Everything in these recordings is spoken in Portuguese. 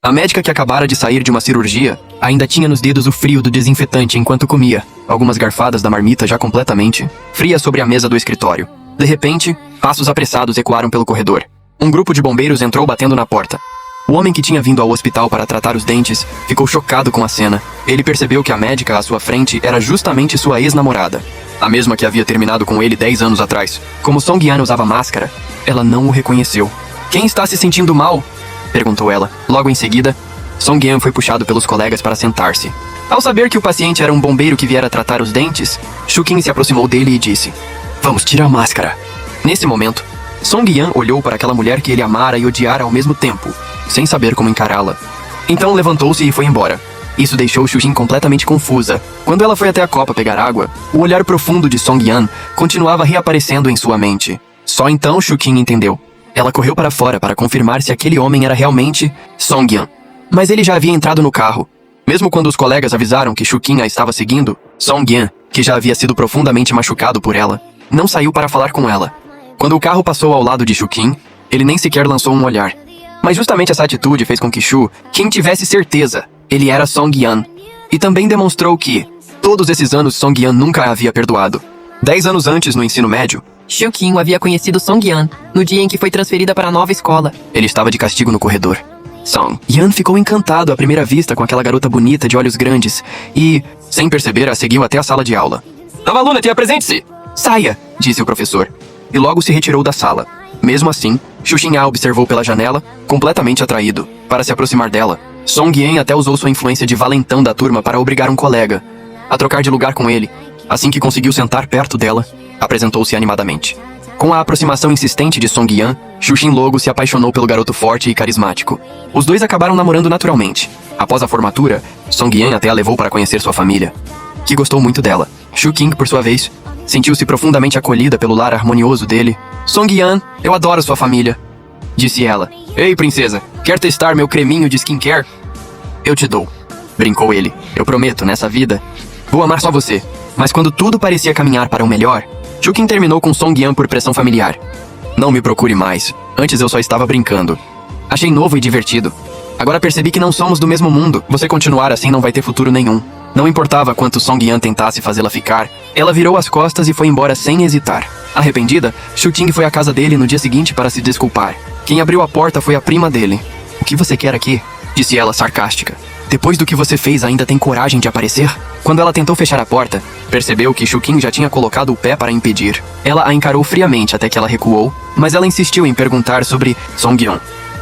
A médica, que acabara de sair de uma cirurgia, ainda tinha nos dedos o frio do desinfetante enquanto comia algumas garfadas da marmita já completamente fria sobre a mesa do escritório. De repente, passos apressados ecoaram pelo corredor. Um grupo de bombeiros entrou batendo na porta. O homem, que tinha vindo ao hospital para tratar os dentes, ficou chocado com a cena. Ele percebeu que a médica à sua frente era justamente sua ex-namorada, a mesma que havia terminado com ele 10 anos atrás. Como Song Yan usava máscara, ela não o reconheceu. "Quem está se sentindo mal?" perguntou ela. Logo em seguida, Song Yan foi puxado pelos colegas para sentar-se. Ao saber que o paciente era um bombeiro que viera tratar os dentes, Shukin se aproximou dele e disse: "Vamos tirar a máscara." Nesse momento, Song Yan olhou para aquela mulher que ele amara e odiara ao mesmo tempo, sem saber como encará-la. Então levantou-se e foi embora. Isso deixou Shukin completamente confusa. Quando ela foi até a copa pegar água, o olhar profundo de Song Yan continuava reaparecendo em sua mente. Só então Shukin entendeu. Ela correu para fora para confirmar se aquele homem era realmente Song Yan. Mas ele já havia entrado no carro. Mesmo quando os colegas avisaram que Shukin a estava seguindo, Song Yan, que já havia sido profundamente machucado por ela, não saiu para falar com ela. Quando o carro passou ao lado de Shukin, ele nem sequer lançou um olhar. Mas justamente essa atitude fez com que Shukin tivesse certeza. Ele era Song Yan. E também demonstrou que, todos esses anos, Song Yan nunca a havia perdoado. 10 anos antes, no ensino médio, Shukin havia conhecido Song Yan no dia em que foi transferida para a nova escola. ele estava de castigo no corredor. Song Yan ficou encantado à primeira vista com aquela garota bonita de olhos grandes e, sem perceber, a seguiu até a sala de aula. "Nova aluna, apresente-se!" "Saia!" disse o professor. E logo se retirou da sala. Mesmo assim, Shukin a observou pela janela, completamente atraído. Para se aproximar dela, Song Yan até usou sua influência de valentão da turma para obrigar um colega a trocar de lugar com ele. Assim que conseguiu sentar perto dela, apresentou-se animadamente. Com a aproximação insistente de Song Yan, Shukin logo se apaixonou pelo garoto forte e carismático. Os dois acabaram namorando naturalmente. Após a formatura, Song Yan até a levou para conhecer sua família, que gostou muito dela. Shukin, por sua vez, sentiu-se profundamente acolhida pelo lar harmonioso dele. "Song Yan, eu adoro sua família", disse ela. "Ei, princesa, quer testar meu creminho de skincare?" "Eu te dou", brincou ele. "Eu prometo, nessa vida, vou amar só você." Mas quando tudo parecia caminhar para o melhor, Shukin terminou com Song Yan por pressão familiar. "Não me procure mais. Antes eu só estava brincando. Achei novo e divertido. Agora percebi que não somos do mesmo mundo. Você continuar assim não vai ter futuro nenhum." Não importava quanto Song Yan tentasse fazê-la ficar, ela virou as costas e foi embora sem hesitar. Arrependida, Shukin foi à casa dele no dia seguinte para se desculpar. Quem abriu a porta foi a prima dele. "O que você quer aqui?" disse ela sarcástica. "Depois do que você fez, ainda tem coragem de aparecer?" Quando ela tentou fechar a porta, percebeu que Shukin já tinha colocado o pé para impedir. Ela a encarou friamente até que ela recuou, mas ela insistiu em perguntar sobre Song Yan.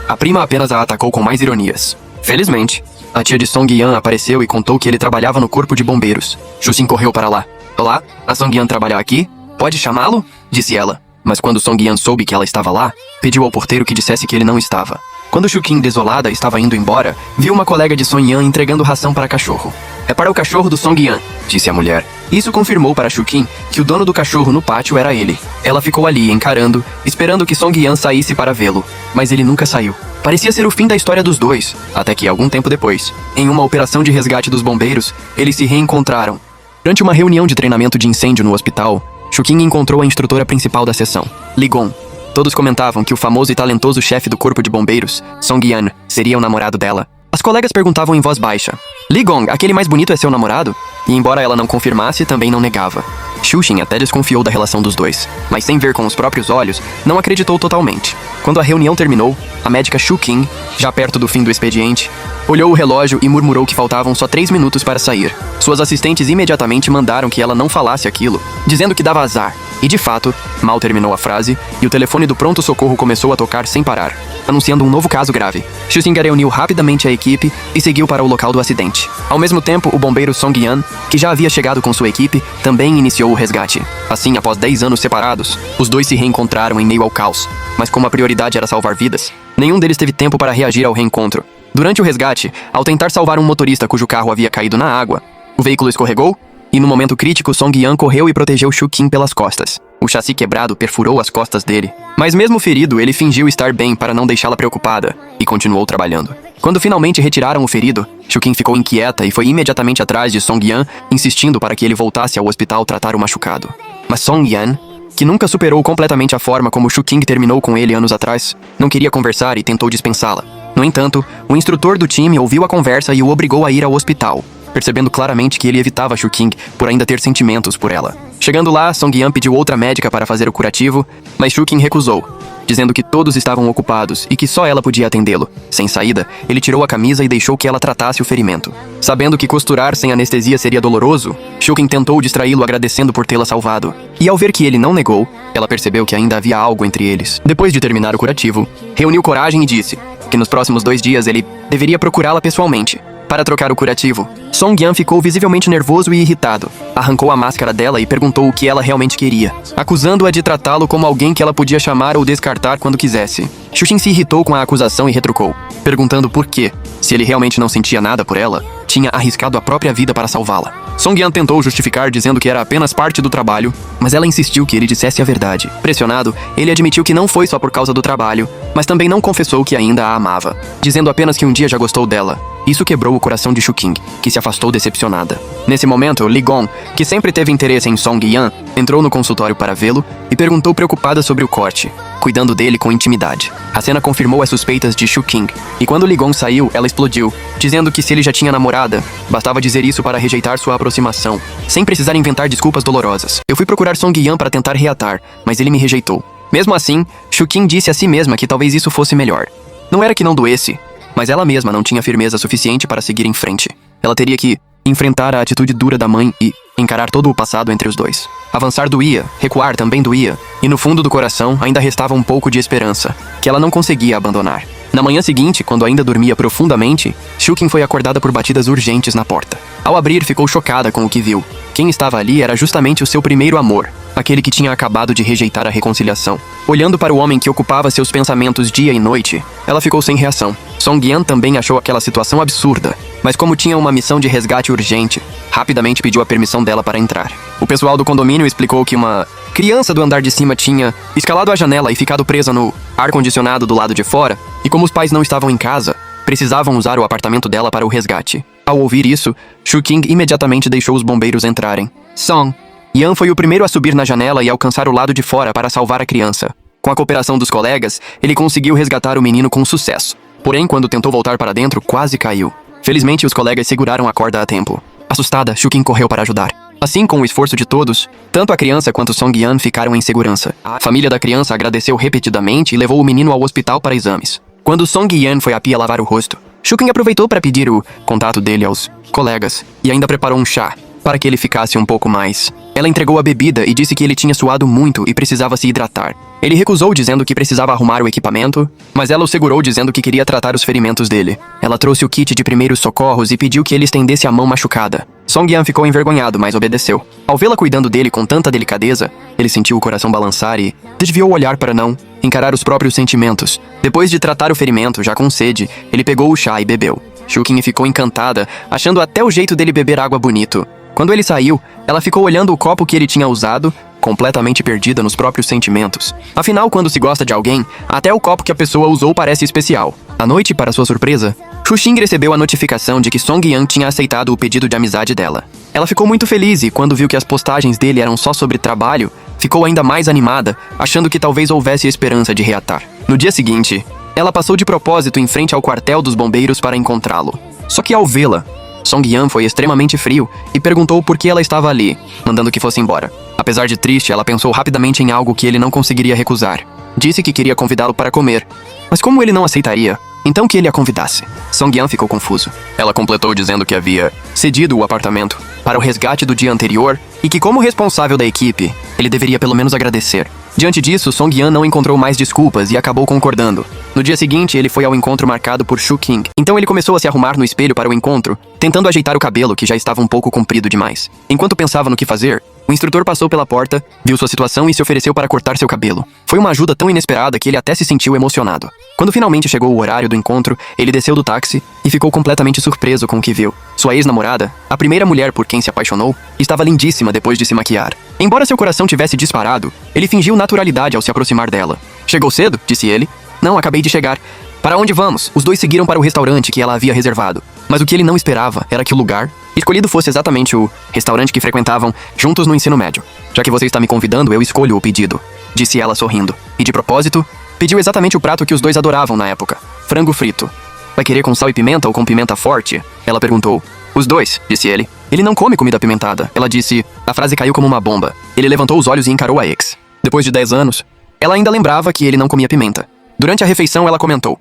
A prima apenas a atacou com mais ironias. Felizmente, a tia de Song Yan apareceu e contou que ele trabalhava no corpo de bombeiros. Shukin correu para lá. "Olá, a Song Yan trabalha aqui? Pode chamá-lo?" disse ela. Mas quando Song Yan soube que ela estava lá, pediu ao porteiro que dissesse que ele não estava. Quando Shukin, desolada, estava indo embora, viu uma colega de Song Yan entregando ração para cachorro. "É para o cachorro do Song Yan", disse a mulher. Isso confirmou para Shukin que o dono do cachorro no pátio era ele. Ela ficou ali, encarando, esperando que Song Yan saísse para vê-lo. Mas ele nunca saiu. Parecia ser o fim da história dos dois, até que, algum tempo depois, em uma operação de resgate dos bombeiros, eles se reencontraram. Durante uma reunião de treinamento de incêndio no hospital, Shukin encontrou a instrutora principal da sessão, Li Gong. Todos comentavam que o famoso e talentoso chefe do corpo de bombeiros, Song Yan, seria o namorado dela. As colegas perguntavam em voz baixa: "Li Gong, aquele mais bonito é seu namorado?" E embora ela não confirmasse, também não negava. Shukin até desconfiou da relação dos dois, mas sem ver com os próprios olhos, não acreditou totalmente. Quando a reunião terminou, a médica Shukin, já perto do fim do expediente, olhou o relógio e murmurou que faltavam só 3 minutos para sair. Suas assistentes imediatamente mandaram que ela não falasse aquilo, dizendo que dava azar. E de fato, mal terminou a frase, e o telefone do pronto-socorro começou a tocar sem parar, anunciando um novo caso grave. Shukin reuniu rapidamente a equipe e seguiu para o local do acidente. Ao mesmo tempo, o bombeiro Song Yan, que já havia chegado com sua equipe, também iniciou o resgate. Assim, após 10 anos separados, os dois se reencontraram em meio ao caos. Mas como a prioridade era salvar vidas, nenhum deles teve tempo para reagir ao reencontro. Durante o resgate, ao tentar salvar um motorista cujo carro havia caído na água, o veículo escorregou e, no momento crítico, Song Yan correu e protegeu Shukin pelas costas. O chassi quebrado perfurou as costas dele. Mas mesmo ferido, ele fingiu estar bem para não deixá-la preocupada e continuou trabalhando. Quando finalmente retiraram o ferido, Shukin ficou inquieta e foi imediatamente atrás de Song Yan, insistindo para que ele voltasse ao hospital tratar o machucado. Mas Song Yan, que nunca superou completamente a forma como Shukin terminou com ele anos atrás, não queria conversar e tentou dispensá-la. No entanto, o instrutor do time ouviu a conversa e o obrigou a ir ao hospital, percebendo claramente que ele evitava Shu-King por ainda ter sentimentos por ela. Chegando lá, Song-Yan pediu outra médica para fazer o curativo, mas Shu-King recusou, dizendo que todos estavam ocupados e que só ela podia atendê-lo. Sem saída, ele tirou a camisa e deixou que ela tratasse o ferimento. Sabendo que costurar sem anestesia seria doloroso, Shu-King tentou distraí-lo agradecendo por tê-la salvado. E ao ver que ele não negou, ela percebeu que ainda havia algo entre eles. Depois de terminar o curativo, reuniu coragem e disse que nos próximos 2 dias ele deveria procurá-la pessoalmente para trocar o curativo. Song-Yan ficou visivelmente nervoso e irritado. Arrancou a máscara dela e perguntou o que ela realmente queria, acusando-a de tratá-lo como alguém que ela podia chamar ou descartar quando quisesse. Shu-King se irritou com a acusação e retrucou, perguntando por quê, se ele realmente não sentia nada por ela, tinha arriscado a própria vida para salvá-la. Song-Yan tentou justificar dizendo que era apenas parte do trabalho, mas ela insistiu que ele dissesse a verdade. Pressionado, ele admitiu que não foi só por causa do trabalho, mas também não confessou que ainda a amava, dizendo apenas que um dia já gostou dela. Isso quebrou o coração de Shu-King, que se afastou decepcionada. Nesse momento, Li Gong, que sempre teve interesse em Song-Yan, entrou no consultório para vê-lo e perguntou preocupada sobre o corte, cuidando dele com intimidade. A cena confirmou as suspeitas de Shu-King, e quando Li Gong saiu, ela explodiu, dizendo que se ele já tinha namorada, bastava dizer isso para rejeitar sua aproximação, sem precisar inventar desculpas dolorosas. Eu fui procurar Song-Yan para tentar reatar, mas ele me rejeitou. Mesmo assim, Shu-King disse a si mesma que talvez isso fosse melhor. Não era que não doesse, mas ela mesma não tinha firmeza suficiente para seguir em frente. Ela teria que enfrentar a atitude dura da mãe e encarar todo o passado entre os dois. Avançar doía, recuar também doía, e no fundo do coração ainda restava um pouco de esperança, que ela não conseguia abandonar. Na manhã seguinte, quando ainda dormia profundamente, Shu-King foi acordada por batidas urgentes na porta. Ao abrir, ficou chocada com o que viu. Quem estava ali era justamente o seu primeiro amor, aquele que tinha acabado de rejeitar a reconciliação. Olhando para o homem que ocupava seus pensamentos dia e noite, ela ficou sem reação. Song-Yan também achou aquela situação absurda, mas como tinha uma missão de resgate urgente, rapidamente pediu a permissão dela para entrar. O pessoal do condomínio explicou que uma criança do andar de cima tinha escalado a janela e ficado presa no ar-condicionado do lado de fora, e como os pais não estavam em casa, precisavam usar o apartamento dela para o resgate. Ao ouvir isso, Shu-King imediatamente deixou os bombeiros entrarem. Song-Yan foi o primeiro a subir na janela e alcançar o lado de fora para salvar a criança. Com a cooperação dos colegas, ele conseguiu resgatar o menino com sucesso. Porém, quando tentou voltar para dentro, quase caiu. Felizmente, os colegas seguraram a corda a tempo. Assustada, Shu-King correu para ajudar. Assim, com o esforço de todos, tanto a criança quanto Song-Yan ficaram em segurança. A família da criança agradeceu repetidamente e levou o menino ao hospital para exames. Quando Song-Yan foi à pia lavar o rosto, Shu-King aproveitou para pedir o contato dele aos colegas e ainda preparou um chá para que ele ficasse um pouco mais. Ela entregou a bebida e disse que ele tinha suado muito e precisava se hidratar. Ele recusou dizendo que precisava arrumar o equipamento, mas ela o segurou dizendo que queria tratar os ferimentos dele. Ela trouxe o kit de primeiros socorros e pediu que ele estendesse a mão machucada. Song-Yan ficou envergonhado, mas obedeceu. Ao vê-la cuidando dele com tanta delicadeza, ele sentiu o coração balançar e desviou o olhar para não encarar os próprios sentimentos. Depois de tratar o ferimento, já com sede, ele pegou o chá e bebeu. Shu-King ficou encantada, achando até o jeito dele beber água bonito. Quando ele saiu, ela ficou olhando o copo que ele tinha usado, completamente perdida nos próprios sentimentos. Afinal, quando se gosta de alguém, até o copo que a pessoa usou parece especial. À noite, para sua surpresa, Shu-King recebeu a notificação de que Song-Yan tinha aceitado o pedido de amizade dela. Ela ficou muito feliz e, quando viu que as postagens dele eram só sobre trabalho, ficou ainda mais animada, achando que talvez houvesse esperança de reatar. No dia seguinte, ela passou de propósito em frente ao quartel dos bombeiros para encontrá-lo. Só que ao vê-la, Song-Yan foi extremamente frio e perguntou por que ela estava ali, mandando que fosse embora. Apesar de triste, ela pensou rapidamente em algo que ele não conseguiria recusar. Disse que queria convidá-lo para comer, mas como ele não aceitaria, então que ele a convidasse. Song-Yan ficou confuso. Ela completou dizendo que havia cedido o apartamento para o resgate do dia anterior e que, como responsável da equipe, ele deveria pelo menos agradecer. Diante disso, Song-Yan não encontrou mais desculpas e acabou concordando. No dia seguinte, ele foi ao encontro marcado por Shu-King. Então ele começou a se arrumar no espelho para o encontro, tentando ajeitar o cabelo, que já estava um pouco comprido demais. Enquanto pensava no que fazer, o instrutor passou pela porta, viu sua situação e se ofereceu para cortar seu cabelo. Foi uma ajuda tão inesperada que ele até se sentiu emocionado. Quando finalmente chegou o horário do encontro, ele desceu do táxi e ficou completamente surpreso com o que viu. Sua ex-namorada, a primeira mulher por quem se apaixonou, estava lindíssima depois de se maquiar. Embora seu coração tivesse disparado, ele fingiu naturalidade ao se aproximar dela. "Chegou cedo?", disse ele. "Não, acabei de chegar." "Para onde vamos?" Os dois seguiram para o restaurante que ela havia reservado. Mas o que ele não esperava era que o lugar escolhido fosse exatamente o restaurante que frequentavam juntos no ensino médio. "Já que você está me convidando, eu escolho o pedido", disse ela sorrindo. E de propósito, pediu exatamente o prato que os dois adoravam na época: frango frito. Vai querer com sal e pimenta ou com pimenta forte? Ela perguntou. Os dois, disse ele. Ele não come comida apimentada. Ela disse. A frase caiu como uma bomba. Ele levantou os olhos e encarou a ex. Depois de 10 anos, ela ainda lembrava que ele não comia pimenta. Durante a refeição, ela comentou.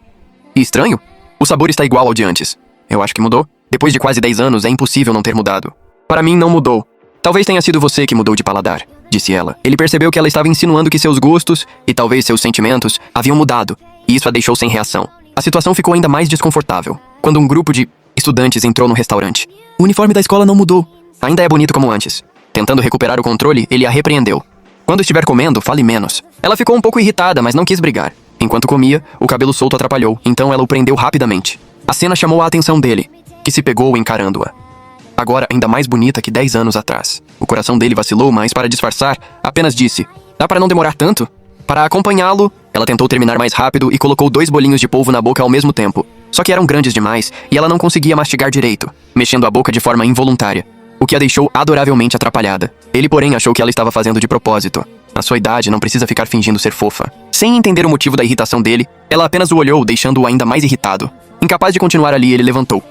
E estranho? O sabor está igual ao de antes. Eu acho que mudou. Depois de quase 10 anos, é impossível não ter mudado. Para mim, não mudou. Talvez tenha sido você que mudou de paladar, disse ela. Ele percebeu que ela estava insinuando que seus gostos e talvez seus sentimentos haviam mudado, e isso a deixou sem reação. A situação ficou ainda mais desconfortável quando um grupo de estudantes entrou no restaurante. O uniforme da escola não mudou. Ainda é bonito como antes. Tentando recuperar o controle, ele a repreendeu. Quando estiver comendo, fale menos. Ela ficou um pouco irritada, mas não quis brigar. Enquanto comia, o cabelo solto atrapalhou, então ela o prendeu rapidamente. A cena chamou a atenção dele, que se pegou encarando-a. Agora ainda mais bonita que 10 anos atrás. O coração dele vacilou, mas para disfarçar, apenas disse, dá para não demorar tanto? Para acompanhá-lo, ela tentou terminar mais rápido e colocou 2 bolinhos de polvo na boca ao mesmo tempo. Só que eram grandes demais e ela não conseguia mastigar direito, mexendo a boca de forma involuntária, o que a deixou adoravelmente atrapalhada. Ele, porém, achou que ela estava fazendo de propósito. Na sua idade, não precisa ficar fingindo ser fofa. Sem entender o motivo da irritação dele, ela apenas o olhou, deixando-o ainda mais irritado. Incapaz de continuar ali, ele levantou.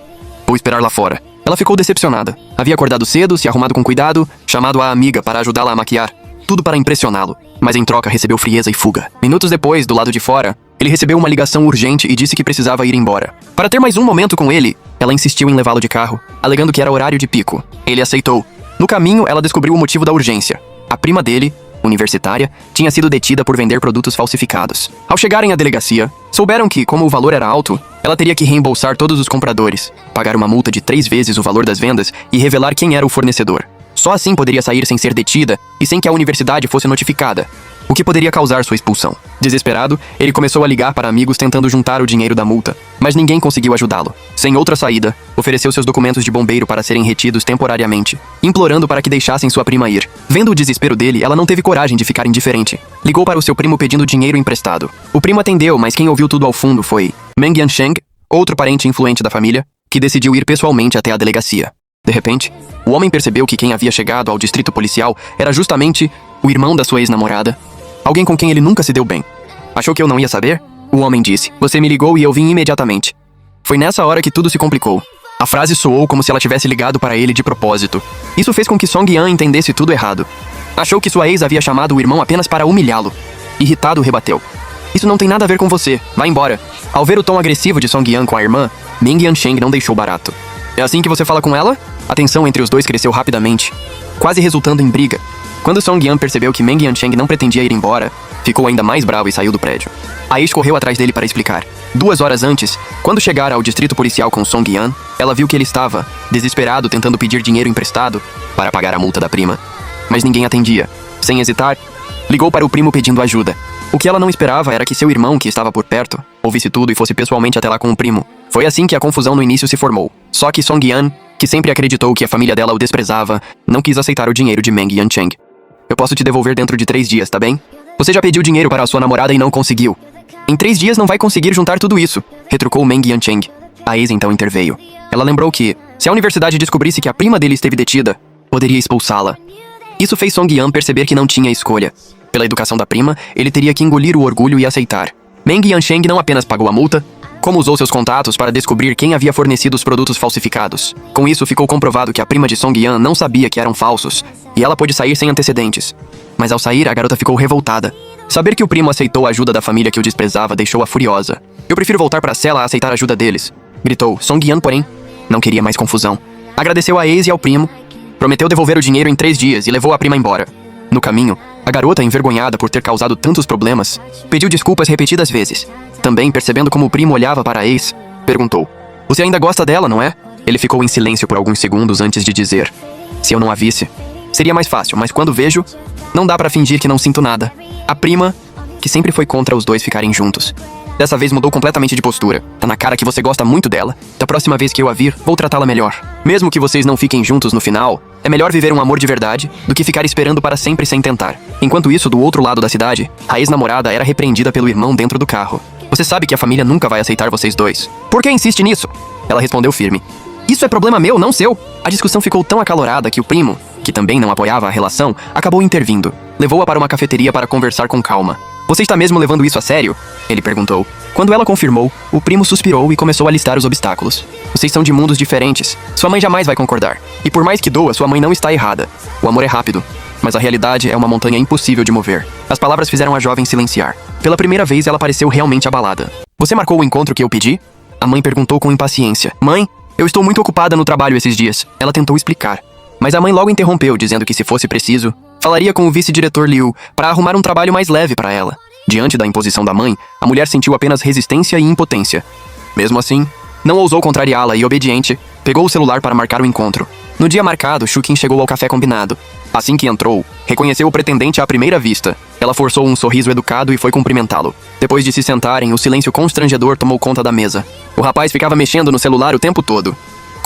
Vou esperar lá fora. Ela ficou decepcionada. Havia acordado cedo, se arrumado com cuidado, chamado a amiga para ajudá-la a maquiar. Tudo para impressioná-lo, mas em troca recebeu frieza e fuga. Minutos depois, do lado de fora, ele recebeu uma ligação urgente e disse que precisava ir embora. Para ter mais um momento com ele, ela insistiu em levá-lo de carro, alegando que era horário de pico. Ele aceitou. No caminho, ela descobriu o motivo da urgência. A prima dele, universitária, tinha sido detida por vender produtos falsificados. Ao chegarem à delegacia, souberam que, como o valor era alto, ela teria que reembolsar todos os compradores, pagar uma multa de 3 vezes o valor das vendas e revelar quem era o fornecedor. Só assim poderia sair sem ser detida e sem que a universidade fosse notificada, o que poderia causar sua expulsão. Desesperado, ele começou a ligar para amigos tentando juntar o dinheiro da multa, mas ninguém conseguiu ajudá-lo. Sem outra saída, ofereceu seus documentos de bombeiro para serem retidos temporariamente, implorando para que deixassem sua prima ir. Vendo o desespero dele, ela não teve coragem de ficar indiferente. Ligou para o seu primo pedindo dinheiro emprestado. O primo atendeu, mas quem ouviu tudo ao fundo foi Meng Yansheng, outro parente influente da família, que decidiu ir pessoalmente até a delegacia. De repente, o homem percebeu que quem havia chegado ao distrito policial era justamente o irmão da sua ex-namorada, alguém com quem ele nunca se deu bem. Achou que eu não ia saber? O homem disse. Você me ligou e eu vim imediatamente. Foi nessa hora que tudo se complicou. A frase soou como se ela tivesse ligado para ele de propósito. Isso fez com que Song Yan entendesse tudo errado. Achou que sua ex havia chamado o irmão apenas para humilhá-lo. Irritado, rebateu. Isso não tem nada a ver com você. Vá embora. Ao ver o tom agressivo de Song Yan com a irmã, Meng Yansheng não deixou barato. É assim que você fala com ela? A tensão entre os dois cresceu rapidamente, quase resultando em briga. Quando Song Yan percebeu que Meng Yansheng não pretendia ir embora, ficou ainda mais bravo e saiu do prédio. A ex correu atrás dele para explicar. 2 horas antes, quando chegara ao distrito policial com Song Yan, ela viu que ele estava, desesperado, tentando pedir dinheiro emprestado para pagar a multa da prima. Mas ninguém atendia. Sem hesitar, ligou para o primo pedindo ajuda. O que ela não esperava era que seu irmão, que estava por perto, ouvisse tudo e fosse pessoalmente até lá com o primo. Foi assim que a confusão no início se formou. Só que Song Yan, que sempre acreditou que a família dela o desprezava, não quis aceitar o dinheiro de Meng Yansheng. Eu posso te devolver dentro de 3 dias, tá bem? Você já pediu dinheiro para a sua namorada e não conseguiu. Em 3 dias não vai conseguir juntar tudo isso, retrucou Meng Yansheng. A ex então interveio. Ela lembrou que, se a universidade descobrisse que a prima dele esteve detida, poderia expulsá-la. Isso fez Song Yan perceber que não tinha escolha. Pela educação da prima, ele teria que engolir o orgulho e aceitar. Meng Yansheng não apenas pagou a multa, como usou seus contatos para descobrir quem havia fornecido os produtos falsificados. Com isso, ficou comprovado que a prima de Song Yan não sabia que eram falsos, e ela pôde sair sem antecedentes. Mas ao sair, a garota ficou revoltada. Saber que o primo aceitou a ajuda da família que o desprezava deixou-a furiosa. Eu prefiro voltar para a cela a aceitar a ajuda deles, gritou. Song Yan, porém, não queria mais confusão. Agradeceu à ex e ao primo, prometeu devolver o dinheiro em 3 dias e levou a prima embora. No caminho, a garota, envergonhada por ter causado tantos problemas, pediu desculpas repetidas vezes. Também, percebendo como o primo olhava para a ex, perguntou: Você ainda gosta dela, não é? Ele ficou em silêncio por alguns segundos antes de dizer: Se eu não a visse, seria mais fácil, mas quando vejo, não dá pra fingir que não sinto nada. A prima, que sempre foi contra os dois ficarem juntos, dessa vez mudou completamente de postura. Tá na cara que você gosta muito dela. Da próxima vez que eu a vir, vou tratá-la melhor. Mesmo que vocês não fiquem juntos no final, é melhor viver um amor de verdade do que ficar esperando para sempre sem tentar. Enquanto isso, do outro lado da cidade, a ex-namorada era repreendida pelo irmão dentro do carro. Você sabe que a família nunca vai aceitar vocês dois. Por que insiste nisso? Ela respondeu firme. Isso é problema meu, não seu. A discussão ficou tão acalorada que o primo, que também não apoiava a relação, acabou intervindo. Levou-a para uma cafeteria para conversar com calma. Você está mesmo levando isso a sério? Ele perguntou. Quando ela confirmou, o primo suspirou e começou a listar os obstáculos. Vocês são de mundos diferentes. Sua mãe jamais vai concordar. E por mais que doa, sua mãe não está errada. O amor é rápido, mas a realidade é uma montanha impossível de mover. As palavras fizeram a jovem silenciar. Pela primeira vez, ela pareceu realmente abalada. Você marcou o encontro que eu pedi? A mãe perguntou com impaciência. Mãe, eu estou muito ocupada no trabalho esses dias. Ela tentou explicar. Mas a mãe logo interrompeu, dizendo que se fosse preciso, falaria com o vice-diretor Liu para arrumar um trabalho mais leve para ela. Diante da imposição da mãe, a mulher sentiu apenas resistência e impotência. Mesmo assim, não ousou contrariá-la e, obediente, pegou o celular para marcar o encontro. No dia marcado, Shukin chegou ao café combinado. Assim que entrou, reconheceu o pretendente à primeira vista. Ela forçou um sorriso educado e foi cumprimentá-lo. Depois de se sentarem, o silêncio constrangedor tomou conta da mesa. O rapaz ficava mexendo no celular o tempo todo.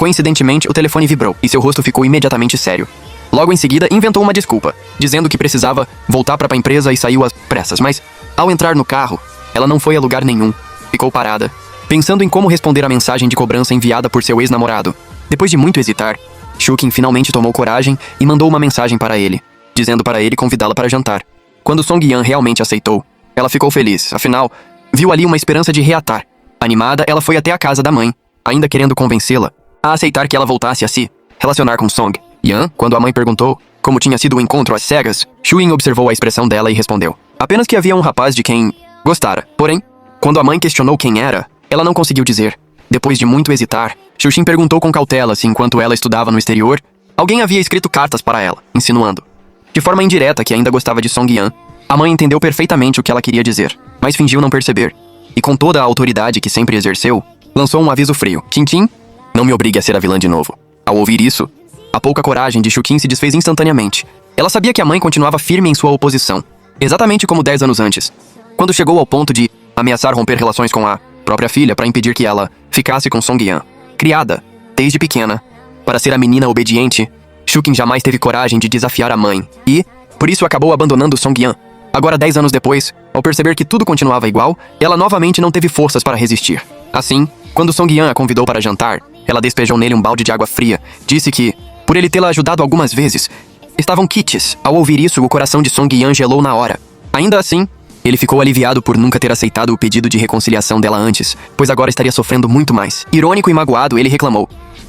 Coincidentemente, o telefone vibrou e seu rosto ficou imediatamente sério. Logo em seguida, inventou uma desculpa, dizendo que precisava voltar para a empresa e saiu às pressas, mas, ao entrar no carro, ela não foi a lugar nenhum. Ficou parada, pensando em como responder à mensagem de cobrança enviada por seu ex-namorado. Depois de muito hesitar, Shukin finalmente tomou coragem e mandou uma mensagem para ele, dizendo para ele convidá-la para jantar. Quando Song Yan realmente aceitou, ela ficou feliz, afinal, viu ali uma esperança de reatar. Animada, ela foi até a casa da mãe, ainda querendo convencê-la a aceitar que ela voltasse a se relacionar com Song Yan. Quando a mãe perguntou como tinha sido o encontro às cegas, Shuin observou a expressão dela e respondeu. Apenas que havia um rapaz de quem gostara. Porém, quando a mãe questionou quem era, ela não conseguiu dizer. Depois de muito hesitar, Shuxin perguntou com cautela se, enquanto ela estudava no exterior, alguém havia escrito cartas para ela, insinuando, de forma indireta, que ainda gostava de Song Yan. A mãe entendeu perfeitamente o que ela queria dizer, mas fingiu não perceber. E com toda a autoridade que sempre exerceu, lançou um aviso frio. Tintin, não me obrigue a ser a vilã de novo. Ao ouvir isso, a pouca coragem de Shukin se desfez instantaneamente. Ela sabia que a mãe continuava firme em sua oposição, exatamente como 10 anos antes, quando chegou ao ponto de ameaçar romper relações com a própria filha para impedir que ela ficasse com Song Yan. Criada, desde pequena, para ser a menina obediente, Shukin jamais teve coragem de desafiar a mãe e, por isso, acabou abandonando Song Yan. Agora, 10 anos depois, ao perceber que tudo continuava igual, ela novamente não teve forças para resistir. Assim, quando Song Yan a convidou para jantar, ela despejou nele um balde de água fria. Disse que, por ele tê-la ajudado algumas vezes, estavam quites. Ao ouvir isso, o coração de Song Yan gelou na hora. Ainda assim, ele ficou aliviado por nunca ter aceitado o pedido de reconciliação dela antes, pois agora estaria sofrendo muito mais. Irônico e magoado, ele reclamou.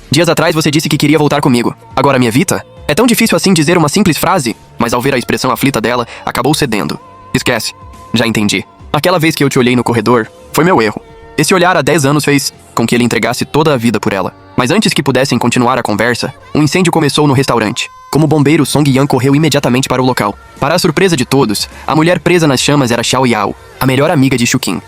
Dias atrás você disse que queria voltar comigo. Agora me evita? É tão difícil assim dizer uma simples frase? Mas ao ver a expressão aflita dela, acabou cedendo. Esquece. Já entendi. Aquela vez que eu te olhei no corredor, foi meu erro. Esse olhar há 10 anos fez com que ele entregasse toda a vida por ela. Mas antes que pudessem continuar a conversa, um incêndio começou no restaurante. Como bombeiro, Song Yan correu imediatamente para o local. Para a surpresa de todos, a mulher presa nas chamas era Xiao Yao, a melhor amiga de Shukin.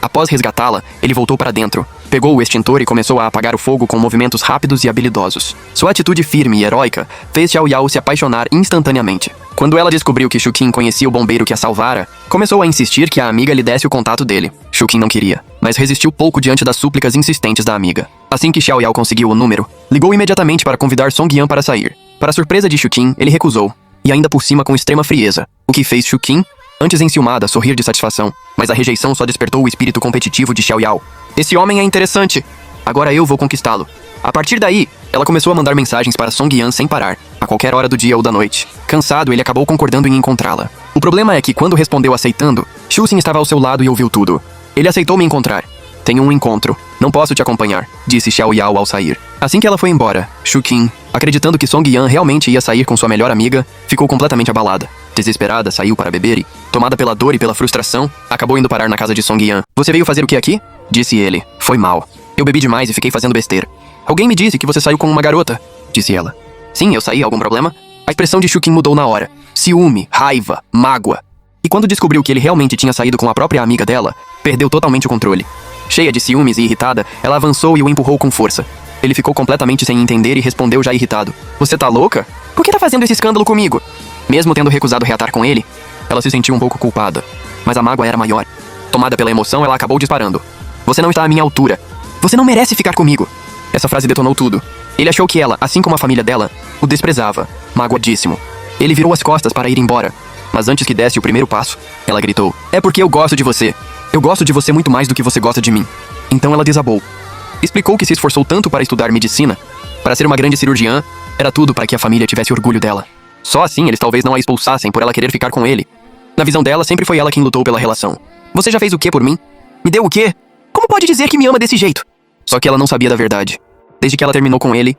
Após resgatá-la, ele voltou para dentro, pegou o extintor e começou a apagar o fogo com movimentos rápidos e habilidosos. Sua atitude firme e heróica fez Xiao Yao se apaixonar instantaneamente. Quando ela descobriu que Shukin conhecia o bombeiro que a salvara, começou a insistir que a amiga lhe desse o contato dele. Shukin não queria, mas resistiu pouco diante das súplicas insistentes da amiga. Assim que Xiao Yao conseguiu o número, ligou imediatamente para convidar Song Yan para sair. Para surpresa de Shukin, ele recusou, e ainda por cima com extrema frieza, o que fez Shukin, antes enciumada, sorrir de satisfação, mas a rejeição só despertou o espírito competitivo de Xiao Yao. Esse homem é interessante. Agora eu vou conquistá-lo. A partir daí, ela começou a mandar mensagens para Song Yan sem parar, a qualquer hora do dia ou da noite. Cansado, ele acabou concordando em encontrá-la. O problema é que, quando respondeu aceitando, Shuxin estava ao seu lado e ouviu tudo. Ele aceitou me encontrar. Tenho um encontro. Não posso te acompanhar, disse Xiao Yao ao sair. Assim que ela foi embora, Shukin, acreditando que Song Yan realmente ia sair com sua melhor amiga, ficou completamente abalada. Desesperada, saiu para beber e, tomada pela dor e pela frustração, acabou indo parar na casa de Song Yan. Você veio fazer o que aqui? Disse ele. Foi mal. Eu bebi demais e fiquei fazendo besteira. Alguém me disse que você saiu com uma garota, disse ela. Sim, eu saí, algum problema? A expressão de Shukin mudou na hora. Ciúme, raiva, mágoa. E quando descobriu que ele realmente tinha saído com a própria amiga dela, perdeu totalmente o controle. Cheia de ciúmes e irritada, ela avançou e o empurrou com força. Ele ficou completamente sem entender e respondeu já irritado. Você tá louca? Por que tá fazendo esse escândalo comigo? Mesmo tendo recusado reatar com ele, ela se sentiu um pouco culpada. Mas a mágoa era maior. Tomada pela emoção, ela acabou disparando. Você não está à minha altura. Você não merece ficar comigo. Essa frase detonou tudo. Ele achou que ela, assim como a família dela, o desprezava, magoadíssimo. Ele virou as costas para ir embora. Mas antes que desse o primeiro passo, ela gritou. É porque eu gosto de você. Eu gosto de você muito mais do que você gosta de mim. Então ela desabou. Explicou que se esforçou tanto para estudar medicina, para ser uma grande cirurgiã, era tudo para que a família tivesse orgulho dela. Só assim eles talvez não a expulsassem por ela querer ficar com ele. Na visão dela, sempre foi ela quem lutou pela relação. Você já fez o quê por mim? Me deu o quê? Como pode dizer que me ama desse jeito? Só que ela não sabia da verdade. Desde que ela terminou com ele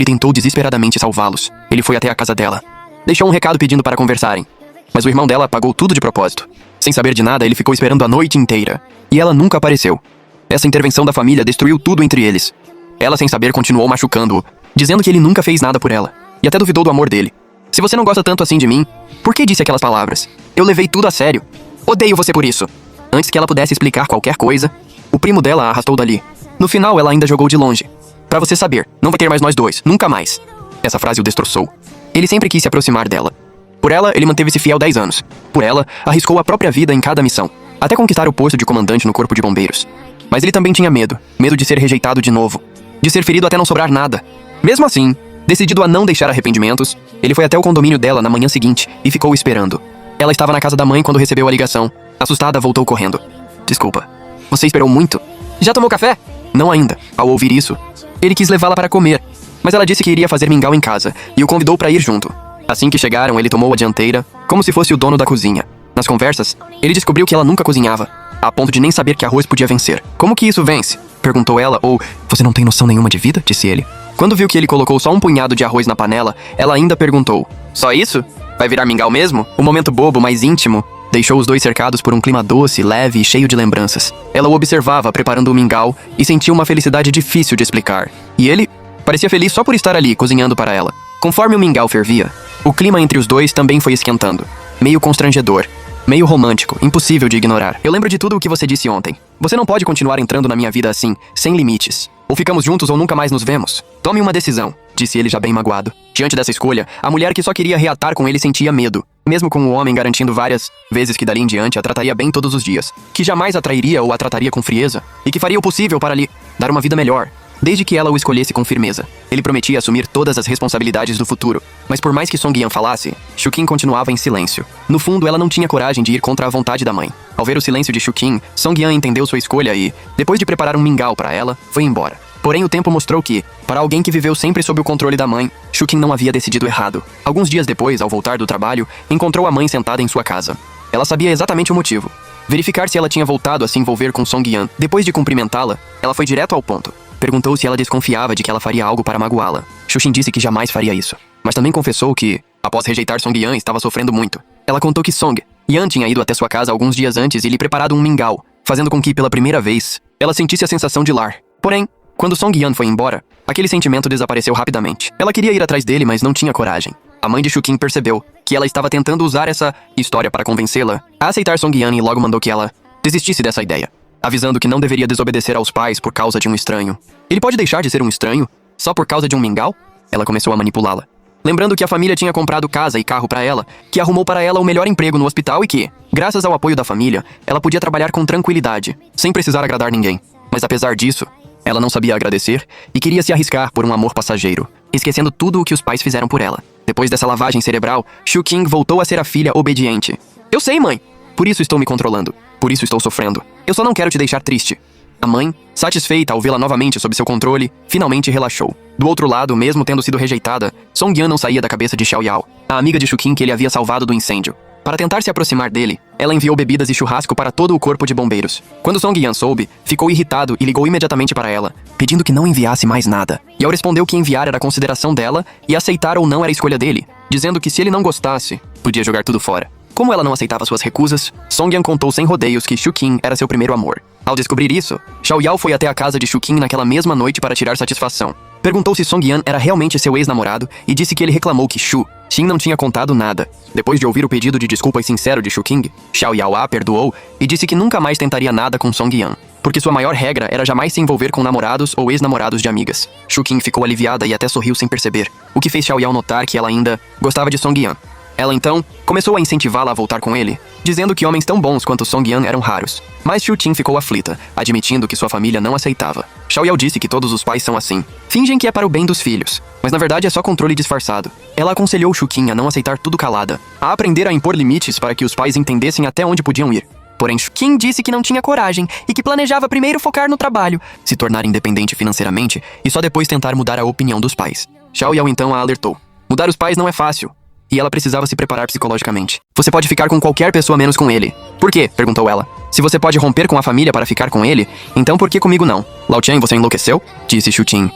tentou desesperadamente salvá-los. Ele foi até a casa dela. Deixou um recado pedindo para conversarem. Mas o irmão dela pagou tudo de propósito. Sem saber de nada, ele ficou esperando a noite inteira. E ela nunca apareceu. Essa intervenção da família destruiu tudo entre eles. Ela, sem saber, continuou machucando-o, dizendo que ele nunca fez nada por ela. E até duvidou do amor dele. Se você não gosta tanto assim de mim, por que disse aquelas palavras? Eu levei tudo a sério. Odeio você por isso. Antes que ela pudesse explicar qualquer coisa, o primo dela a arrastou dali. No final, ela ainda jogou de longe. Pra você saber, não vai ter mais nós dois, nunca mais. Essa frase o destroçou. Ele sempre quis se aproximar dela. Por ela, ele manteve-se fiel 10 anos. Por ela, arriscou a própria vida em cada missão, até conquistar o posto de comandante no corpo de bombeiros. Mas ele também tinha medo de ser rejeitado de novo, de ser ferido até não sobrar nada. Mesmo assim, decidido a não deixar arrependimentos, ele foi até o condomínio dela na manhã seguinte e ficou esperando. Ela estava na casa da mãe quando recebeu a ligação. Assustada, voltou correndo. Desculpa. Você esperou muito? Já tomou café? Não ainda. Ao ouvir isso, ele quis levá-la para comer, mas ela disse que iria fazer mingau em casa e o convidou para ir junto. Assim que chegaram, ele tomou a dianteira, como se fosse o dono da cozinha. Nas conversas, ele descobriu que ela nunca cozinhava, a ponto de nem saber que arroz podia vencer. Como que isso vence? Perguntou ela, ou você não tem noção nenhuma de vida? Disse ele. Quando viu que ele colocou só um punhado de arroz na panela, ela ainda perguntou, só isso? Vai virar mingau mesmo? Um momento bobo, mas íntimo, deixou os dois cercados por um clima doce, leve e cheio de lembranças. Ela o observava preparando o mingau e sentia uma felicidade difícil de explicar. E ele parecia feliz só por estar ali, cozinhando para ela. Conforme o mingau fervia, o clima entre os dois também foi esquentando. Meio constrangedor, meio romântico, impossível de ignorar. Eu lembro de tudo o que você disse ontem. Você não pode continuar entrando na minha vida assim, sem limites. Ou ficamos juntos ou nunca mais nos vemos. Tome uma decisão, disse ele já bem magoado. Diante dessa escolha, a mulher que só queria reatar com ele sentia medo. Mesmo com o homem garantindo várias vezes que dali em diante a trataria bem todos os dias. Que jamais a trairia ou a trataria com frieza. E que faria o possível para lhe dar uma vida melhor. Desde que ela o escolhesse com firmeza. Ele prometia assumir todas as responsabilidades do futuro. Mas por mais que Song Yan falasse, Shukin continuava em silêncio. No fundo, ela não tinha coragem de ir contra a vontade da mãe. Ao ver o silêncio de Shukin, Song Yan entendeu sua escolha e, depois de preparar um mingau para ela, foi embora. Porém, o tempo mostrou que, para alguém que viveu sempre sob o controle da mãe, Shukin não havia decidido errado. Alguns dias depois, ao voltar do trabalho, encontrou a mãe sentada em sua casa. Ela sabia exatamente o motivo. Verificar se ela tinha voltado a se envolver com Song Yan. Depois de cumprimentá-la, ela foi direto ao ponto. Perguntou se ela desconfiava de que ela faria algo para magoá-la. Shukin disse que jamais faria isso. Mas também confessou que, após rejeitar Song Yan, estava sofrendo muito. Ela contou que Song Yan tinha ido até sua casa alguns dias antes e lhe preparado um mingau, fazendo com que, pela primeira vez, ela sentisse a sensação de lar. Porém, quando Song Yan foi embora, aquele sentimento desapareceu rapidamente. Ela queria ir atrás dele, mas não tinha coragem. A mãe de Shukin percebeu que ela estava tentando usar essa história para convencê-la a aceitar Song Yan e logo mandou que ela desistisse dessa ideia, avisando que não deveria desobedecer aos pais por causa de um estranho. Ele pode deixar de ser um estranho só por causa de um mingau? Ela começou a manipulá-la. Lembrando que a família tinha comprado casa e carro para ela, que arrumou para ela o melhor emprego no hospital e que, graças ao apoio da família, ela podia trabalhar com tranquilidade, sem precisar agradar ninguém. Mas apesar disso, ela não sabia agradecer e queria se arriscar por um amor passageiro, esquecendo tudo o que os pais fizeram por ela. Depois dessa lavagem cerebral, Shukin voltou a ser a filha obediente. Eu sei, mãe. Por isso estou me controlando. Por isso estou sofrendo. Eu só não quero te deixar triste. A mãe, satisfeita ao vê-la novamente sob seu controle, finalmente relaxou. Do outro lado, mesmo tendo sido rejeitada, Song Yan não saía da cabeça de Xiao Yao, a amiga de Shukin que ele havia salvado do incêndio. Para tentar se aproximar dele, ela enviou bebidas e churrasco para todo o corpo de bombeiros. Quando Song Yan soube, ficou irritado e ligou imediatamente para ela, pedindo que não enviasse mais nada. Yao respondeu que enviar era consideração dela e aceitar ou não era escolha dele, dizendo que se ele não gostasse, podia jogar tudo fora. Como ela não aceitava suas recusas, Song Yan contou sem rodeios que Shukin era seu primeiro amor. Ao descobrir isso, Xiao Yao foi até a casa de Shukin naquela mesma noite para tirar satisfação. Perguntou se Song Yan era realmente seu ex-namorado e disse que ele reclamou que Xin não tinha contado nada. Depois de ouvir o pedido de desculpas sincero de Shukin, Xiao Yao a perdoou e disse que nunca mais tentaria nada com Song Yan, porque sua maior regra era jamais se envolver com namorados ou ex-namorados de amigas. Shukin ficou aliviada e até sorriu sem perceber, o que fez Xiao Yao notar que ela ainda gostava de Song Yan. Ela então começou a incentivá-la a voltar com ele, dizendo que homens tão bons quanto Song Yan eram raros. Mas Shutin ficou aflita, admitindo que sua família não aceitava. Xiao Yao disse que todos os pais são assim. Fingem que é para o bem dos filhos, mas na verdade é só controle disfarçado. Ela aconselhou Shukin a não aceitar tudo calada, a aprender a impor limites para que os pais entendessem até onde podiam ir. Porém, Shukin disse que não tinha coragem e que planejava primeiro focar no trabalho, se tornar independente financeiramente e só depois tentar mudar a opinião dos pais. Xiao Yao então a alertou. Mudar os pais não é fácil. e ela precisava se preparar psicologicamente. Você pode ficar com qualquer pessoa menos com ele. Por quê? Perguntou ela. Se você pode romper com a família para ficar com ele, então por que comigo não? Lao Chen, você enlouqueceu? Disse Shu Qing.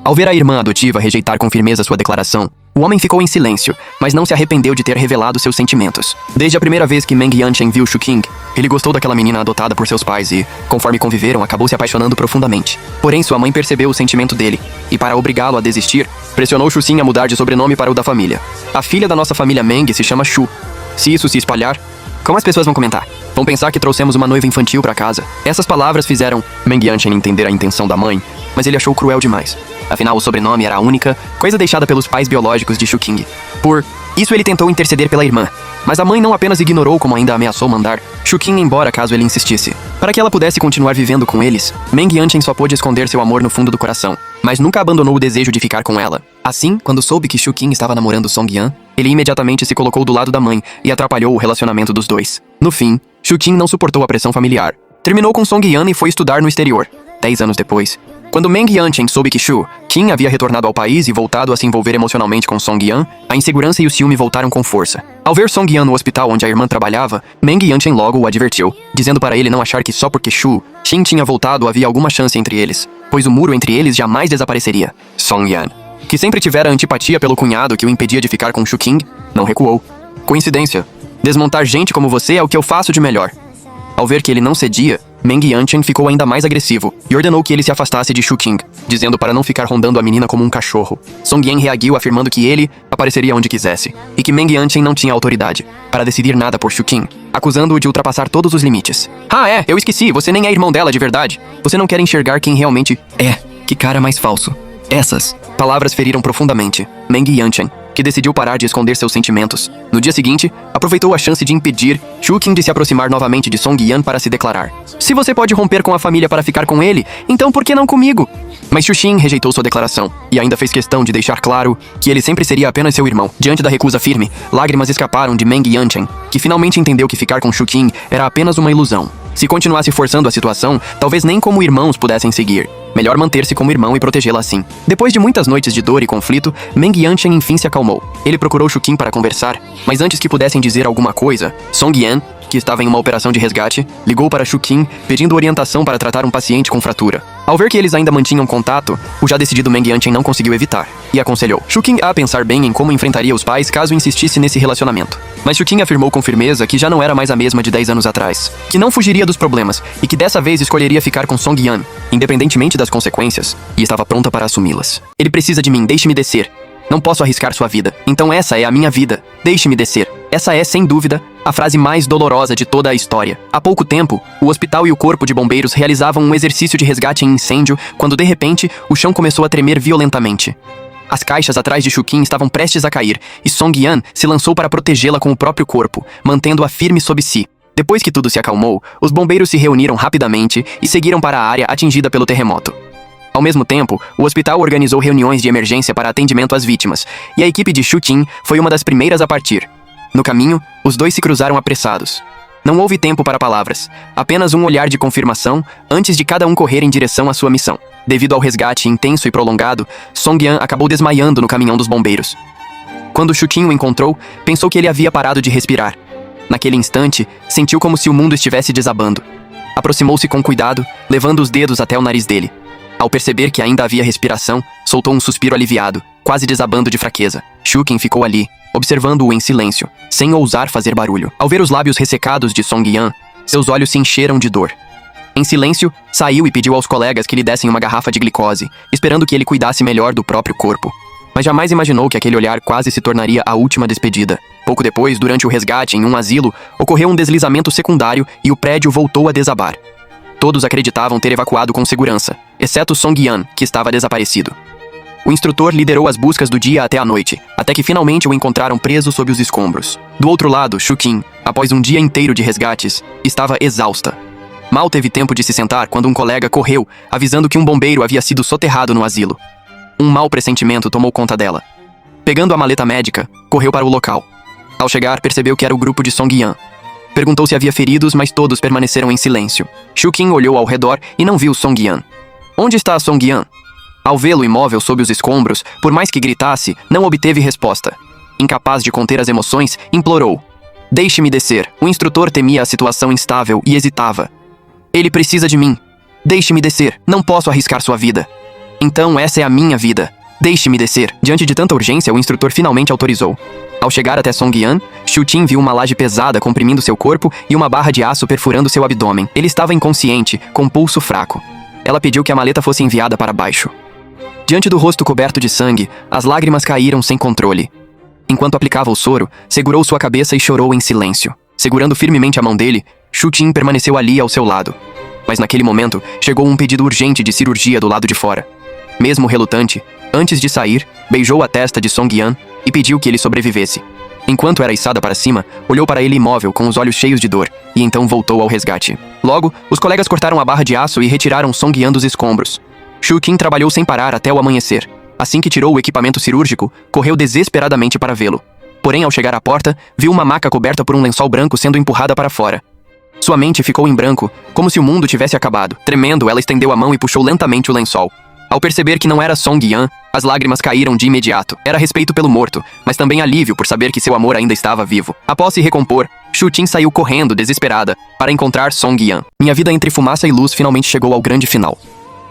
Ao ver a irmã adotiva rejeitar com firmeza sua declaração, o homem ficou em silêncio, mas não se arrependeu de ter revelado seus sentimentos. Desde a primeira vez que Meng Yanchen viu Shu Qing, ele gostou daquela menina adotada por seus pais e, conforme conviveram, acabou se apaixonando profundamente. Porém, sua mãe percebeu o sentimento dele, e para obrigá-lo a desistir, pressionou Shu Xing a mudar de sobrenome para o da família. A filha da nossa família Meng se chama Shu. Se isso se espalhar, como as pessoas vão comentar? Vão pensar que trouxemos uma noiva infantil para casa. Essas palavras fizeram Meng Yanchen entender a intenção da mãe, mas ele achou cruel demais. Afinal, o sobrenome era a única coisa deixada pelos pais biológicos de Shu Qing. Por isso, ele tentou interceder pela irmã. Mas a mãe não apenas ignorou, como ainda ameaçou mandar Shu Qing embora caso ele insistisse. Para que ela pudesse continuar vivendo com eles, Meng Yanchen só pôde esconder seu amor no fundo do coração, mas nunca abandonou o desejo de ficar com ela. Assim, quando soube que Shu Qing estava namorando Song Yan, ele imediatamente se colocou do lado da mãe e atrapalhou o relacionamento dos dois. No fim, Shu Qing não suportou a pressão familiar. Terminou com Song Yan e foi estudar no exterior. 10 anos depois, quando Meng Yanchen soube que Shu Qing havia retornado ao país e voltado a se envolver emocionalmente com Song Yan, a insegurança e o ciúme voltaram com força. Ao ver Song Yan no hospital onde a irmã trabalhava, Meng Yanchen logo o advertiu, dizendo para ele não achar que só porque Shu Qing tinha voltado havia alguma chance entre eles, pois o muro entre eles jamais desapareceria. Song Yan, que sempre tivera antipatia pelo cunhado que o impedia de ficar com Shu Qing, não recuou. Coincidência. Desmontar gente como você é o que eu faço de melhor. Ao ver que ele não cedia, Meng Yanchen ficou ainda mais agressivo e ordenou que ele se afastasse de Shu Qing, dizendo para não ficar rondando a menina como um cachorro. Song Yan reagiu afirmando que ele apareceria onde quisesse, e que Meng Yanchen não tinha autoridade para decidir nada por Shu Qing, acusando-o de ultrapassar todos os limites. Ah é, eu esqueci, você nem é irmão dela de verdade. Você não quer enxergar quem realmente é. Que cara mais falso. Essas palavras feriram profundamente Meng Yanchen, que decidiu parar de esconder seus sentimentos. No dia seguinte, aproveitou a chance de impedir Shu Qing de se aproximar novamente de Song Yan para se declarar. Se você pode romper com a família para ficar com ele, então por que não comigo? Mas Shu Qing rejeitou sua declaração, e ainda fez questão de deixar claro que ele sempre seria apenas seu irmão. Diante da recusa firme, lágrimas escaparam de Meng Yanchen, que finalmente entendeu que ficar com Shu Qing era apenas uma ilusão. Se continuasse forçando a situação, talvez nem como irmãos pudessem seguir. Melhor manter-se como irmão e protegê-la assim. Depois de muitas noites de dor e conflito, Meng Yanchen enfim se acalmou. Ele procurou Shu Qing para conversar, mas antes que pudessem dizer alguma coisa, Song Yan, que estava em uma operação de resgate, ligou para Shu Qing pedindo orientação para tratar um paciente com fratura. Ao ver que eles ainda mantinham contato, o já decidido Meng Yanchen não conseguiu evitar e aconselhou Shu Qing a pensar bem em como enfrentaria os pais caso insistisse nesse relacionamento. Mas Shu Qing afirmou com firmeza que já não era mais a mesma de 10 anos atrás, que não fugiria dos problemas e que dessa vez escolheria ficar com Song Yan, independentemente das consequências, e estava pronta para assumi-las. Ele precisa de mim, deixe-me descer. Não posso arriscar sua vida. Então essa é a minha vida. Deixe-me descer. Essa é, sem dúvida, a frase mais dolorosa de toda a história. Há pouco tempo, o hospital e o corpo de bombeiros realizavam um exercício de resgate em incêndio quando, de repente, o chão começou a tremer violentamente. As caixas atrás de Shu Qing estavam prestes a cair, e Song Yan se lançou para protegê-la com o próprio corpo, mantendo-a firme sob si. Depois que tudo se acalmou, os bombeiros se reuniram rapidamente e seguiram para a área atingida pelo terremoto. Ao mesmo tempo, o hospital organizou reuniões de emergência para atendimento às vítimas, e a equipe de Shu Qing foi uma das primeiras a partir. No caminho, os dois se cruzaram apressados. Não houve tempo para palavras, apenas um olhar de confirmação antes de cada um correr em direção à sua missão. Devido ao resgate intenso e prolongado, Song Yan acabou desmaiando no caminhão dos bombeiros. Quando Shu Qing o encontrou, pensou que ele havia parado de respirar. Naquele instante, sentiu como se o mundo estivesse desabando. Aproximou-se com cuidado, levando os dedos até o nariz dele. Ao perceber que ainda havia respiração, soltou um suspiro aliviado, quase desabando de fraqueza. Shu Qing ficou ali, observando-o em silêncio, sem ousar fazer barulho. Ao ver os lábios ressecados de Song Yan, seus olhos se encheram de dor. Em silêncio, saiu e pediu aos colegas que lhe dessem uma garrafa de glicose, esperando que ele cuidasse melhor do próprio corpo. Mas jamais imaginou que aquele olhar quase se tornaria a última despedida. Pouco depois, durante o resgate em um asilo, ocorreu um deslizamento secundário e o prédio voltou a desabar. Todos acreditavam ter evacuado com segurança, exceto Song Yan, que estava desaparecido. O instrutor liderou as buscas do dia até a noite, até que finalmente o encontraram preso sob os escombros. Do outro lado, Shu Qing, após um dia inteiro de resgates, estava exausta. Mal teve tempo de se sentar quando um colega correu, avisando que um bombeiro havia sido soterrado no asilo. Um mau pressentimento tomou conta dela. Pegando a maleta médica, correu para o local. Ao chegar, percebeu que era o grupo de Song Yan. Perguntou se havia feridos, mas todos permaneceram em silêncio. Shu Qing olhou ao redor e não viu Song Yan. Onde está a Song Yan? Ao vê-lo imóvel sob os escombros, por mais que gritasse, não obteve resposta. incapaz de conter as emoções, implorou. Deixe-me descer. O instrutor temia a situação instável e hesitava. Ele precisa de mim. Deixe-me descer. Não posso arriscar sua vida. Então essa é a minha vida. Deixe-me descer. Diante de tanta urgência, o instrutor finalmente autorizou. Ao chegar até Song Yan, Shu Tin viu uma laje pesada comprimindo seu corpo e uma barra de aço perfurando seu abdômen. Ele estava inconsciente, com pulso fraco. Ela pediu que a maleta fosse enviada para baixo. Diante do rosto coberto de sangue, as lágrimas caíram sem controle. Enquanto aplicava o soro, segurou sua cabeça e chorou em silêncio. Segurando firmemente a mão dele, Shu Tin permaneceu ali ao seu lado. Mas naquele momento, chegou um pedido urgente de cirurgia do lado de fora. Mesmo relutante, antes de sair, beijou a testa de Song Yan e pediu que ele sobrevivesse. Enquanto era içada para cima, olhou para ele imóvel com os olhos cheios de dor e então voltou ao resgate. Logo, os colegas cortaram a barra de aço e retiraram Song Yan dos escombros. Shu Tin trabalhou sem parar até o amanhecer. Assim que tirou o equipamento cirúrgico, correu desesperadamente para vê-lo. Porém, ao chegar à porta, viu uma maca coberta por um lençol branco sendo empurrada para fora. Sua mente ficou em branco, como se o mundo tivesse acabado. Tremendo, ela estendeu a mão e puxou lentamente o lençol. Ao perceber que não era Song Yan, as lágrimas caíram de imediato. Era respeito pelo morto, mas também alívio por saber que seu amor ainda estava vivo. Após se recompor, Shu Tin saiu correndo, desesperada, para encontrar Song Yan. Minha vida entre fumaça e luz finalmente chegou ao grande final.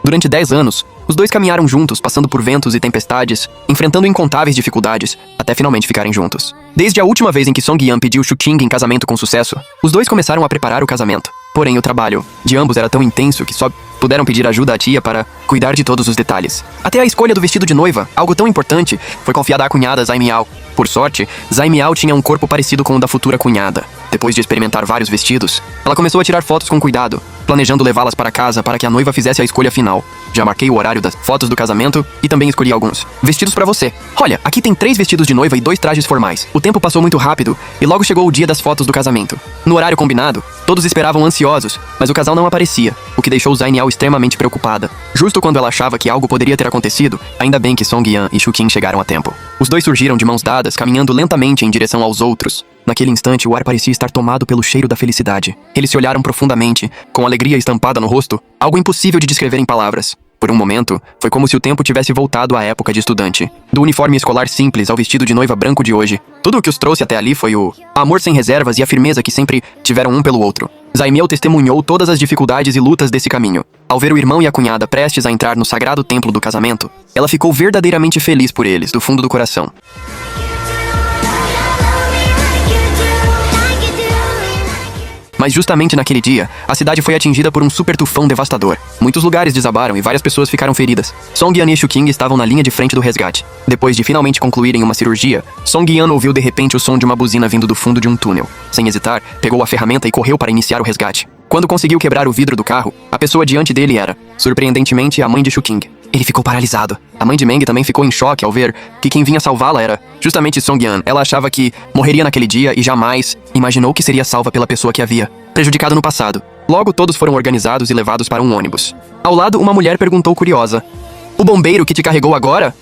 Durante 10 anos, os dois caminharam juntos, passando por ventos e tempestades, enfrentando incontáveis dificuldades, até finalmente ficarem juntos. Desde a última vez em que Song Yan pediu Shu Tin em casamento com sucesso, os dois começaram a preparar o casamento. Porém, o trabalho de ambos era tão intenso que só puderam pedir ajuda à tia para cuidar de todos os detalhes. Até a escolha do vestido de noiva, algo tão importante, foi confiada à cunhada Zai Miao. Por sorte, Zai Miao tinha um corpo parecido com o da futura cunhada. Depois de experimentar vários vestidos, ela começou a tirar fotos com cuidado, planejando levá-las para casa para que a noiva fizesse a escolha final. Já marquei o horário das fotos do casamento e também escolhi alguns. Vestidos para você. Olha, aqui tem 3 vestidos de noiva e 2 trajes formais. O tempo passou muito rápido e logo chegou o dia das fotos do casamento. No horário combinado, todos esperavam ansiosos, mas o casal não aparecia, o que deixou Zai Miao extremamente preocupada. Justo quando ela achava que algo poderia ter acontecido, ainda bem que Song Yan e Shu Tin chegaram a tempo. Os dois surgiram de mãos dadas, caminhando lentamente em direção aos outros. Naquele instante, o ar parecia estar tomado pelo cheiro da felicidade. Eles se olharam profundamente, com alegria estampada no rosto, algo impossível de descrever em palavras. Por um momento, foi como se o tempo tivesse voltado à época de estudante. Do uniforme escolar simples ao vestido de noiva branco de hoje, tudo o que os trouxe até ali foi o amor sem reservas e a firmeza que sempre tiveram um pelo outro. Zai Miao testemunhou todas as dificuldades e lutas desse caminho. Ao ver o irmão e a cunhada prestes a entrar no sagrado templo do casamento, ela ficou verdadeiramente feliz por eles, do fundo do coração. Mas justamente naquele dia, a cidade foi atingida por um super tufão devastador. Muitos lugares desabaram e várias pessoas ficaram feridas. Song Yan e Shu Tin estavam na linha de frente do resgate. Depois de finalmente concluírem uma cirurgia, Song Yan ouviu de repente o som de uma buzina vindo do fundo de um túnel. Sem hesitar, pegou a ferramenta e correu para iniciar o resgate. Quando conseguiu quebrar o vidro do carro, a pessoa diante dele era, surpreendentemente, a mãe de Shu Tin. Ele ficou paralisado. A mãe de Meng também ficou em choque ao ver que quem vinha salvá-la era justamente Song Yan. Ela achava que morreria naquele dia e jamais imaginou que seria salva pela pessoa que havia prejudicado no passado. Logo, todos foram organizados e levados para um ônibus. Ao lado, uma mulher perguntou curiosa: "O bombeiro que te carregou agora?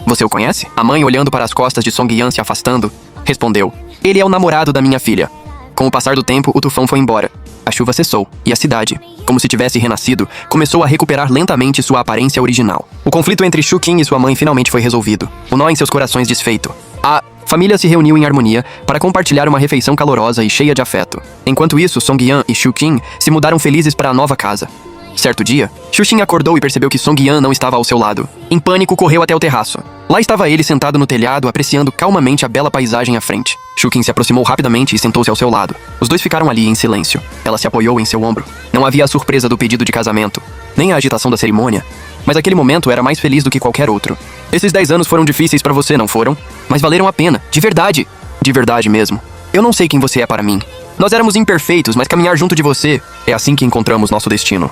Você o conhece?" A mãe, olhando para as costas de Song Yan se afastando, respondeu: "Ele é o namorado da minha filha." Com o passar do tempo, o tufão foi embora. A chuva cessou, e a cidade, como se tivesse renascido, começou a recuperar lentamente sua aparência original. O conflito entre Shu Tin e sua mãe finalmente foi resolvido, o nó em seus corações desfeito. A família se reuniu em harmonia para compartilhar uma refeição calorosa e cheia de afeto. Enquanto isso, Song Yan e Shu Tin se mudaram felizes para a nova casa. Certo dia, Shu Tin acordou e percebeu que Song Yan não estava ao seu lado. Em pânico, correu até o terraço. Lá estava ele sentado no telhado, apreciando calmamente a bela paisagem à frente. Shu Tin se aproximou rapidamente e sentou-se ao seu lado. Os dois ficaram ali em silêncio. Ela se apoiou em seu ombro. Não havia a surpresa do pedido de casamento, nem a agitação da cerimônia, mas aquele momento era mais feliz do que qualquer outro. Esses 10 anos foram difíceis para você, não foram? Mas valeram a pena, de verdade. De verdade mesmo. Eu não sei quem você é para mim. Nós éramos imperfeitos, mas caminhar junto de você é assim que encontramos nosso destino.